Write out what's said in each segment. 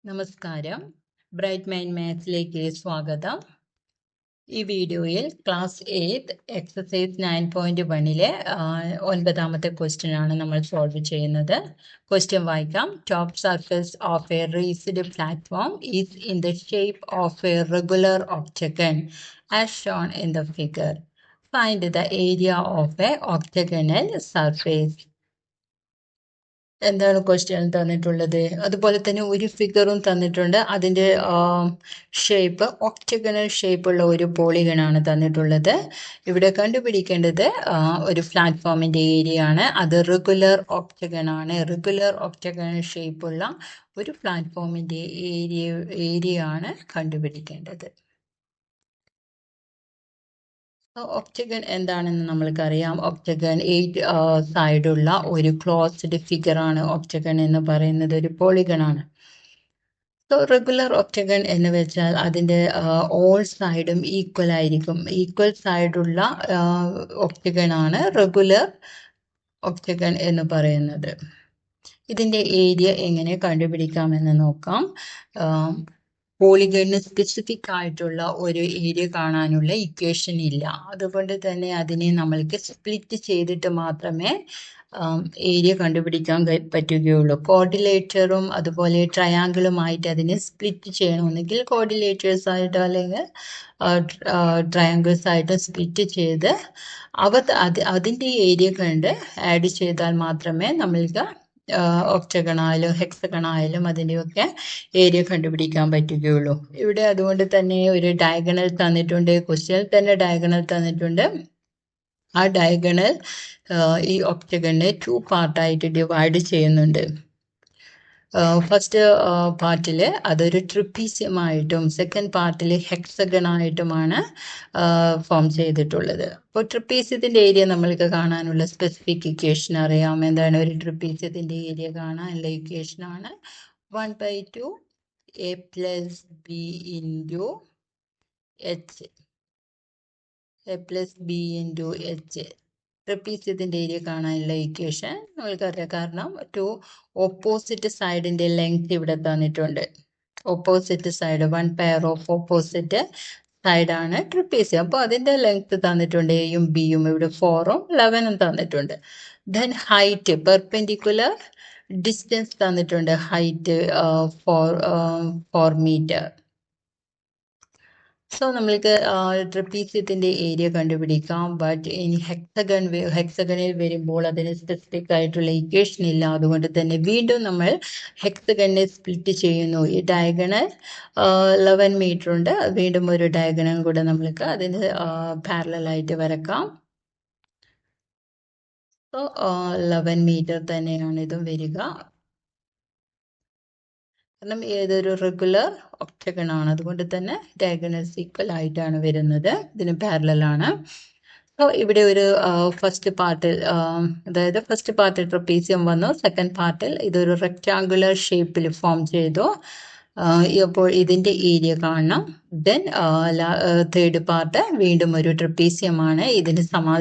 നമസ്കാരം. Bright mind മാത്സിലേക്ക് സ്വാഗതം. ഈ വീഡിയോയിൽ ക്ലാസ് 8 എക്സസൈസ് 9.1-ലെ 9ാമത്തെ ക്വസ്റ്റ്യൻ ആണ് നമ്മൾ സോൾവ് ചെയ്യുന്നത്. ക്വസ്റ്റ്യൻ വായിക്കാം. Top surface of A raised platform is in the shape of A regular octagon as shown in the figure. Find the area of A octagonal surface. എന്താണ് question തന്നിട്ടുള്ളത്? അതുപോലെ തന്നെ ഒരു ഫിഗറും തന്നിട്ടുണ്ട്. അതിൻ്റെ ഷേപ്പ് ഒക്ടഗണൽ ഷേപ്പുള്ള ഒരു പോളിഗണാണ് തന്നിട്ടുള്ളത്. ഇവിടെ കണ്ടുപിടിക്കേണ്ടത് ഒരു പ്ലാറ്റ്ഫോമിൻ്റെ ഏരിയ ആണ്. അത് റെഗുലർ ഒക്ടഗൺ ആണ്. റെഗുലർ ഒക്ടഗണൽ ഷേപ്പുള്ള ഒരു പ്ലാറ്റ്ഫോമിൻ്റെ ഏരിയ ആണ് കണ്ടുപിടിക്കേണ്ടത്. ഒക്ടഗൺ എന്താണെന്ന് നമ്മൾക്കറിയാം. ഒക്ടഗൺ 8 സൈഡുള്ള ഒരു ക്ലോസ്ഡ് ഫിഗറാണ്. ഒക്ടഗൺ എന്ന് പറയുന്നത് ഒരു പോളിഗൺ ആണ്. സോ റെഗുലർ ഒക്ടഗൺ എന്ന് വെച്ചാൽ അതിൻ്റെ ഓൾ സൈഡും ഈക്വൽ ആയിരിക്കും. ഈക്വൽ സൈഡുള്ള ഒക്ടഗൺ ആണ് റെഗുലർ ഒക്ടഗൺ എന്ന് പറയുന്നത്. ഇതിൻ്റെ ഏരിയ എങ്ങനെ കണ്ടുപിടിക്കാമെന്ന് നോക്കാം. പോളിഗണിന് സ്പെസിഫിക് ആയിട്ടുള്ള ഒരു ഏരിയ കാണാനുള്ള ഇക്വേഷൻ ഇല്ല. അതുകൊണ്ട് തന്നെ അതിനെ നമ്മൾക്ക് സ്പ്ലിറ്റ് ചെയ്തിട്ട് മാത്രമേ ഏരിയ കണ്ടുപിടിക്കാൻ പറ്റുകയുള്ളൂ. കോർഡിലേറ്ററും അതുപോലെ ട്രയാങ്കിളുമായിട്ട് അതിനെ സ്പ്ലിറ്റ് ചെയ്യണമെങ്കിൽ കോർഡിലേറ്റേഴ്സ് ആയിട്ട് അല്ലെങ്കിൽ ട്രയാങ്കിൾസ് ആയിട്ട് സ്പ്ലിറ്റ് ചെയ്ത് അതിൻ്റെ ഏരിയ കണ്ട് ആഡ് ചെയ്താൽ മാത്രമേ നമ്മൾക്ക് ഒക്ടഗണായാലും ഹെക്സഗണായാലും അതിൻ്റെയൊക്കെ ഏരിയ കണ്ടുപിടിക്കാൻ പറ്റുകയുള്ളൂ. ഇവിടെ അതുകൊണ്ട് തന്നെ ഒരു ഡയഗണൽ തന്നിട്ടുണ്ട്. ക്വസ്റ്റ്യനിൽ തന്നെ ഡയഗണൽ തന്നിട്ടുണ്ട്. ആ ഡയഗണൽ ഈ ഒക്ടഗണിനെ 2 പാർട്ടായിട്ട് ഡിവൈഡ് ചെയ്യുന്നുണ്ട്. ഫസ്റ്റ് പാർട്ടിൽ അതൊരു ട്രിപ്പീസിയമായിട്ടും സെക്കൻഡ് പാർട്ടിൽ ഹെക്സഗണായിട്ടുമാണ് ഫോം ചെയ്തിട്ടുള്ളത്. അപ്പോൾ ട്രിപ്പീസിയത്തിൻ്റെ ഏരിയ നമ്മൾക്ക് കാണാനുള്ള സ്പെസിഫിക് ഇക്വേഷൻ അറിയാം. എന്താണ് ഒരു ട്രിപ്പീസിയത്തിൻ്റെ ഏരിയ കാണാനുള്ള ഇക്വേഷനാണ് 1/2 a plus b into h. a plus b into h. ട്രപ്പീസിയത്തിൻ്റെ ഏരിയ കാണാനുള്ള ഇക്വേഷൻ നമ്മൾക്കറിയാം. കാരണം ഓപ്പോസിറ്റ് സൈഡിൻ്റെ ലെങ്ത് ഇവിടെ തന്നിട്ടുണ്ട്. Opposite side 1 pair of opposite സൈഡാണ് ട്രപ്പീസിയം. അപ്പോൾ അതിൻ്റെ ലെങ്ത് തന്നിട്ടുണ്ട്. എയും ബിയും ഇവിടെ 4ഉം 11ഉം തന്നിട്ടുണ്ട്. ദെൻ ഹൈറ്റ് പെർപെൻഡിക്കുലർ ഡിസ്റ്റൻസ് തന്നിട്ടുണ്ട്. Height 4 metre. സോ നമ്മൾക്ക് ട്രപ്പീസിയത്തിൻ്റെ ഏരിയ കണ്ടുപിടിക്കാം. ബട്ട് ഇനി ഹെക്സഗണിൽ വരുമ്പോൾ അതിന് സ്പെസിഫിക് ആയിട്ടുള്ള ഇക്വേഷൻ ഇല്ല. അതുകൊണ്ട് തന്നെ വീണ്ടും നമ്മൾ ഹെക്സഗണിനെ സ്പ്ലിറ്റ് ചെയ്യുന്നു. ഈ ഡയഗണൽ 11 മീറ്റർ ഉണ്ട്. വീണ്ടും ഒരു ഡയഗണൽ കൂടെ നമ്മൾക്ക് അതിന് പാരലലായിട്ട് വരക്കാം. സോ 11 മീറ്റർ തന്നെയാണ് ഇതും വരിക. കാരണം ഏതൊരു റെഗുലർ ഒക്ടഗൺ ആണ്. അതുകൊണ്ട് തന്നെ ഡയഗണൽസ് ഈക്വൽ ആയിട്ടാണ് വരുന്നത്. ഇതിന് പാരലലാണ്. സോ ഇവിടെ ഒരു ഫസ്റ്റ് പാർട്ടിൽ അതായത് ഫസ്റ്റ് പാർട്ടിൽ ട്രപ്പീസിയം വന്നു. സെക്കൻഡ് പാർട്ടിൽ ഇതൊരു റെക്റ്റാങ്കുലർ ഷേപ്പിൽ ഫോം ചെയ്തു. അപ്പോൾ ഇതിൻ്റെ ഏരിയ കാണണം. ദെൻ തേർഡ് പാർട്ട് വീണ്ടും ഒരു ട്രപ്പീസിയമാണ്.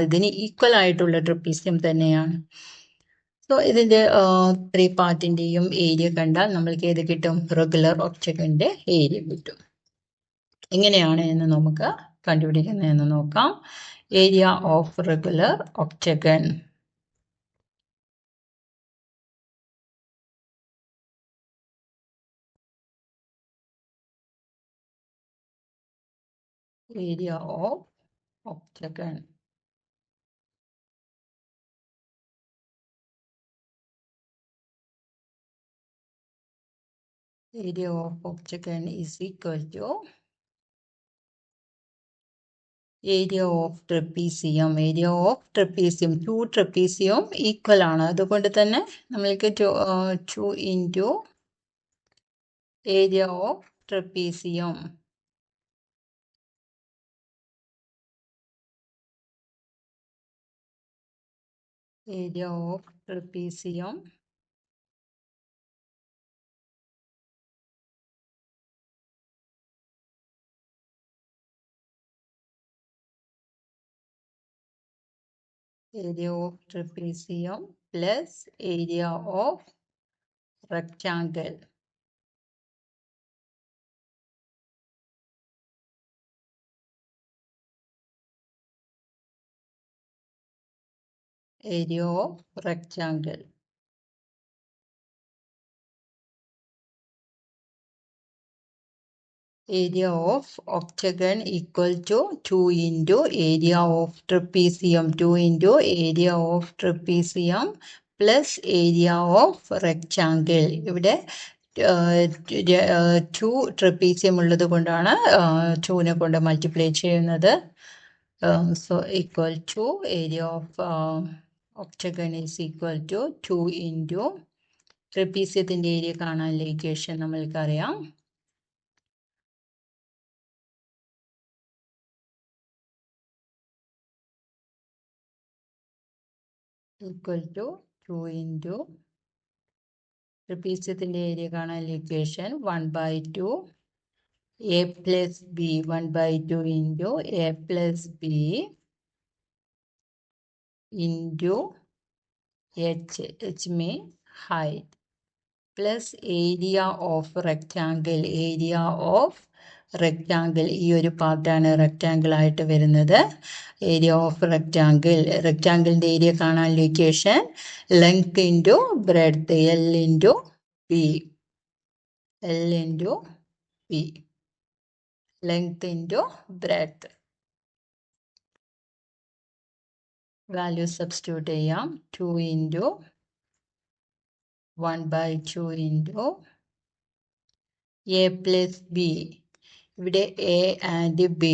ഇതിന് ഈക്വൽ ആയിട്ടുള്ള ട്രപ്പീസിയം തന്നെയാണ്. സോ ഇതിൻ്റെ 3 പാർട്ടിൻ്റെയും ഏരിയ കണ്ടാൽ നമ്മൾക്ക് ഏത് കിട്ടും? റെഗുലർ ഒക്ടഗണിൻ്റെ ഏരിയ കിട്ടും. എങ്ങനെയാണ് എന്ന് നമുക്ക് കണ്ടുപിടിക്കുന്നതെന്ന് നോക്കാം. Area of regular octagon. Area of octagon. Area of octagon is equal to area of trapezium. Area of trapezium 2 trapezium equal ആണ്. അതുകൊണ്ട് തന്നെ നമ്മൾക്ക് 2 into area of trapezium. Area of trapezium plus area of rectangle. area of rectangle. Area of octagon equal to 2 into area of trapezium, 2 into area of trapezium plus area of rectangle. ഇവിടെ 2 trapezium ഉള്ളത് കൊണ്ടാണ് 2നെ കൊണ്ട് multiply ചെയ്യുന്നത്. So equal to area of octagon is equal to 2 into ട്രപ്പീസിയത്തിൻ്റെ area കാണാനുള്ള equation നമ്മൾക്കറിയാം. Equal to 2 into ട്രപ്പീസിയത്തിൻ്റെ area കാണാനുള്ള equation 1/2 a plus b, 1/2 into a plus b into h means height plus area of rectangle, area of rectangle ഈ ഒരു പാർട്ടാണ് rectangle ആയിട്ട് വരുന്നത്. Area of rectangle, റെക്റ്റാങ്കിളിൻ്റെ area കാണാനുള്ള equation length into breadth, L into P, L into P, length into breadth. Value substitute ചെയ്യാം. 2 into 1/2 into a plus b. ഇവിടെ A and B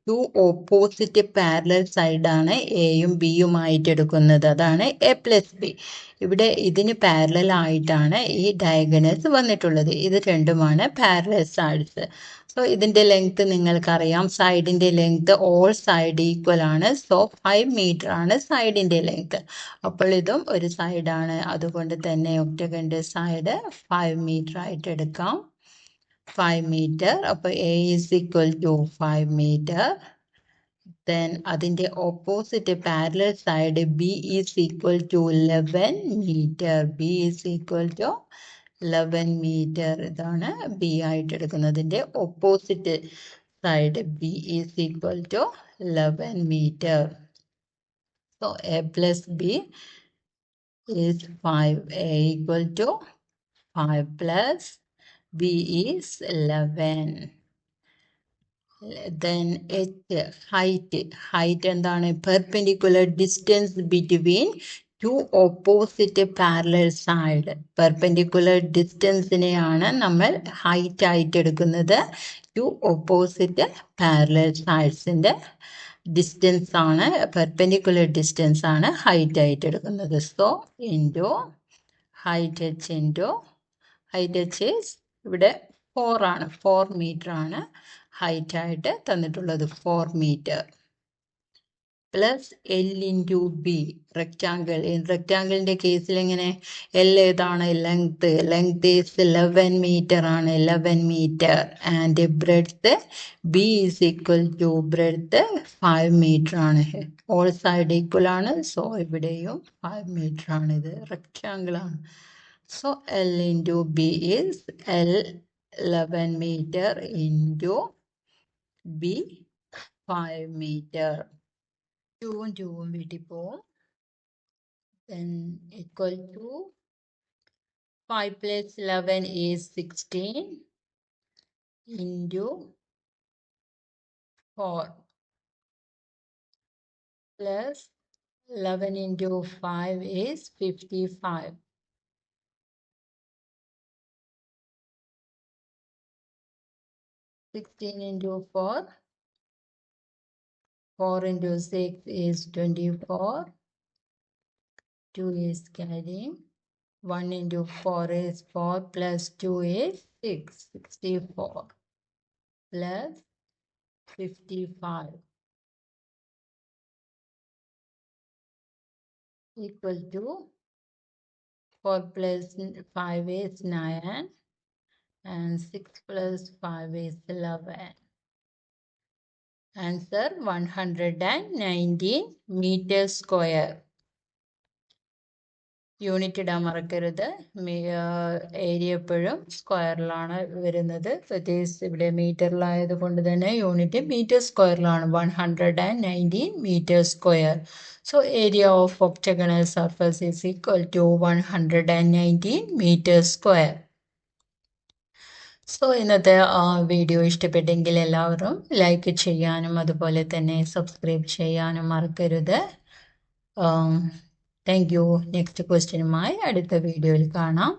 two opposite parallel സൈഡാണ് എയും ബിയുമായിട്ട് എടുക്കുന്നത്. അതാണ് എ പ്ലസ് ബി. ഇവിടെ ഇതിന് പാരലൽ ആയിട്ടാണ് ഈ ഡയഗണൽസ് വന്നിട്ടുള്ളത്. ഇത് രണ്ടുമാണ് പാരലൽ സൈഡ്സ്. സോ ഇതിൻ്റെ ലെങ്ത് നിങ്ങൾക്കറിയാം. സൈഡിൻ്റെ ലെങ്ത് ഓൾ സൈഡ് ഈക്വൽ ആണ്. സോ 5 മീറ്റർ ആണ് സൈഡിൻ്റെ ലെങ്ത്. അപ്പോൾ ഇതും ഒരു സൈഡാണ്. അതുകൊണ്ട് തന്നെ ഒക്ടഗന്റെ സൈഡ് 5 മീറ്റർ ആയിട്ട് എടുക്കാം. 5 meter. അപ്പോൾ A is equal to 5 meter. Then അതിൻ്റെ opposite parallel side B is equal to 11 meter. B is equal to 11 meter. ഇതാണ് B ആയിട്ട് എടുക്കുന്നതിൻ്റെ opposite side. B is equal to 11 meter. So A plus B is 5. A equal to 5 plus B is 11. Then height എന്താണ്? Perpendicular distance between two opposite parallel side. Perpendicular distanceനെയാണ് നമ്മൾ height ആയിട്ട് എടുക്കുന്നത്. To opposite parallel സൈഡ്സിൻ്റെ distance ആണ്, perpendicular distance ആണ് height ആയിട്ട് എടുക്കുന്നത്. So into height H into height H ഇവിടെ 4 ആണ്, 4 മീറ്റർ ആണ് ഹൈറ്റ് ആയിട്ട് തന്നിട്ടുള്ളത്. 4 metre plus L into B. Rectangle, റെക്റ്റാങ്കിളിൻ്റെ കേസിൽ എങ്ങനെ? എൽ ഏതാണ്? ലെങ്ത്. ലെങ്ത് ഈസ് 11 മീറ്റർ ആണ്, 11 metre. And breadth B is equal to breadth 5 metre ആണ്. ഓൾ സൈഡ് ഈക്വൽ ആണ്. സോ ഇവിടെയും 5 മീറ്റർ ആണ്. ഇത് റെക്റ്റാങ്കിൾ ആണ്. So L into B is 11 meter into B 5 meter. 2 2 വീട്ടിൽ പോവും. Then equal to 5 plus 11 is 16 into 4 plus 11 into 5 is 55. 16 into 4, 4 into 6 is 24, 2 is carrying, 1 into 4 is 4 plus 2 is 6, 64 plus 55 equal to 4 plus 5 is 9 and 6 plus 5 is 11. Answer 119 meter square. Unit ഇടാൻ മറക്കരുത്. Area എപ്പോഴും സ്ക്വയറിലാണ് വരുന്നത്. ഇവിടെ മീറ്ററിലായത് കൊണ്ട് തന്നെ unit metre സ്ക്വയറിലാണ്. 119 metre square. So area of octagonal surface is equal to 119 meter square. So ഇന്നത്തെ വീഡിയോ ഇഷ്ടപ്പെട്ടെങ്കിൽ എല്ലാവരും ലൈക്ക് ചെയ്യാനും അതുപോലെ തന്നെ സബ്സ്ക്രൈബ് ചെയ്യാനും മറക്കരുത്. Thank you. നെക്സ്റ്റ് ക്വസ്റ്റ്യനുമായി അടുത്ത വീഡിയോയിൽ കാണാം.